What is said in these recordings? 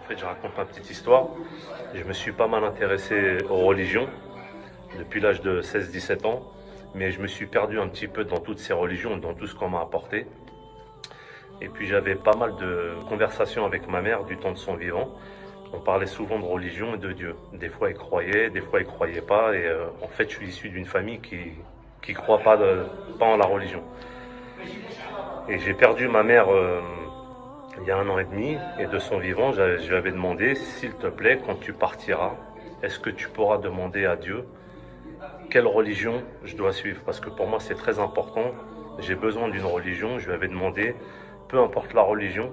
fait, je raconte ma petite histoire. Je me suis pas mal intéressé aux religions depuis l'âge de 16-17 ans, mais je me suis perdu un petit peu dans toutes ces religions, dans tout ce qu'on m'a apporté. Et puis j'avais pas mal de conversations avec ma mère du temps de son vivant. On parlait souvent de religion et de Dieu. Des fois elle croyait, des fois elle croyait pas. Et en fait, je suis issu d'une famille qui croit pas en la religion. Et j'ai perdu ma mère il y a 1 an et demi, et de son vivant, je lui avais demandé, s'il te plaît, quand tu partiras, est-ce que tu pourras demander à Dieu quelle religion je dois suivre? Parce que pour moi, c'est très important. J'ai besoin d'une religion. Je lui avais demandé, peu importe la religion,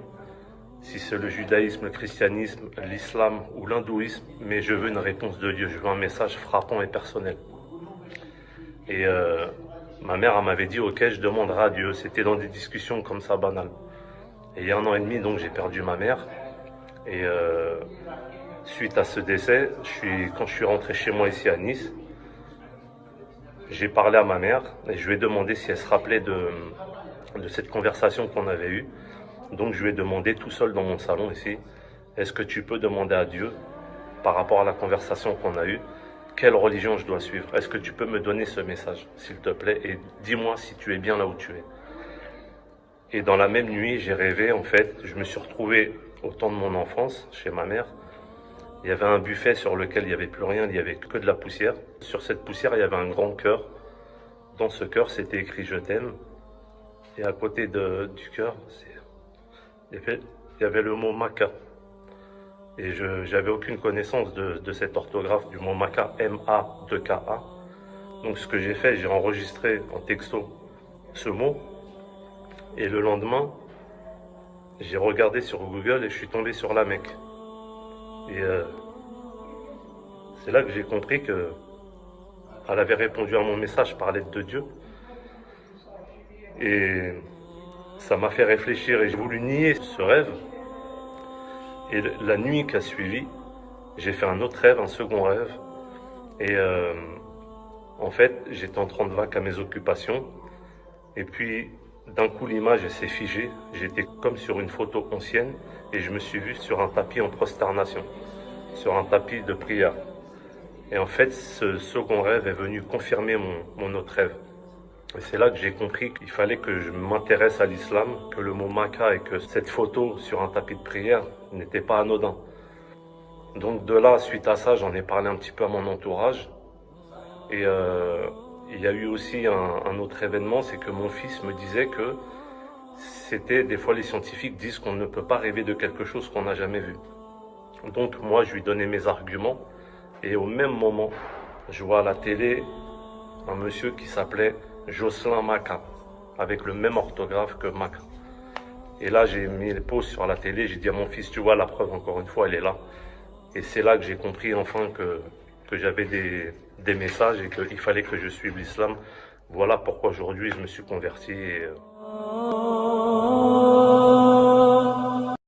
si c'est le judaïsme, le christianisme, l'islam ou l'hindouisme, mais je veux une réponse de Dieu. Je veux un message frappant et personnel. Et ma mère, elle m'avait dit, ok, je demanderai à Dieu. C'était dans des discussions comme ça, banales. Et il y a 1 an et demi, donc, j'ai perdu ma mère. Et suite à ce décès, quand je suis rentré chez moi ici à Nice, j'ai parlé à ma mère et je lui ai demandé si elle se rappelait de cette conversation qu'on avait eue. Donc je lui ai demandé tout seul dans mon salon ici, est-ce que tu peux demander à Dieu, par rapport à la conversation qu'on a eue, quelle religion je dois suivre? Est-ce que tu peux me donner ce message, s'il te plaît, et dis-moi si tu es bien là où tu es. Et dans la même nuit, j'ai rêvé, en fait, je me suis retrouvé au temps de mon enfance, chez ma mère. Il y avait un buffet sur lequel il n'y avait plus rien, il n'y avait que de la poussière. Sur cette poussière, il y avait un grand cœur. Dans ce cœur, c'était écrit je t'aime. Et à côté du cœur, il y avait le mot Maca. Et je n'avais aucune connaissance de cette orthographe du mot Maca, M-A-2-K-A. Donc ce que j'ai fait, j'ai enregistré en texto ce mot. Et le lendemain, j'ai regardé sur Google et je suis tombé sur la Mecque. Et c'est là que j'ai compris qu'elle avait répondu à mon message par l'aide de Dieu. Et ça m'a fait réfléchir et j'ai voulu nier ce rêve. Et la nuit qui a suivi, j'ai fait un autre rêve, un second rêve. Et en fait, j'étais en train de vaquer à mes occupations. Et puis, d'un coup, l'image s'est figée. J'étais comme sur une photo ancienne et je me suis vu sur un tapis en prosternation, sur un tapis de prière. Et en fait, ce second rêve est venu confirmer mon autre rêve. Et c'est là que j'ai compris qu'il fallait que je m'intéresse à l'islam, que le mot Maca et que cette photo sur un tapis de prière n'était pas anodin. Donc de là, suite à ça, j'en ai parlé un petit peu à mon entourage. Et il y a eu aussi un autre événement, c'est que mon fils me disait que des fois les scientifiques disent qu'on ne peut pas rêver de quelque chose qu'on n'a jamais vu. Donc moi, je lui donnais mes arguments. Et au même moment, je vois à la télé un monsieur qui s'appelait Jocelyn Maca, avec le même orthographe que Maca. Et là, j'ai mis les pauses sur la télé, j'ai dit à mon fils, tu vois, la preuve, encore une fois, elle est là. Et c'est là que j'ai compris enfin que j'avais des messages et qu'il fallait que je suive l'islam. Voilà pourquoi aujourd'hui je me suis converti.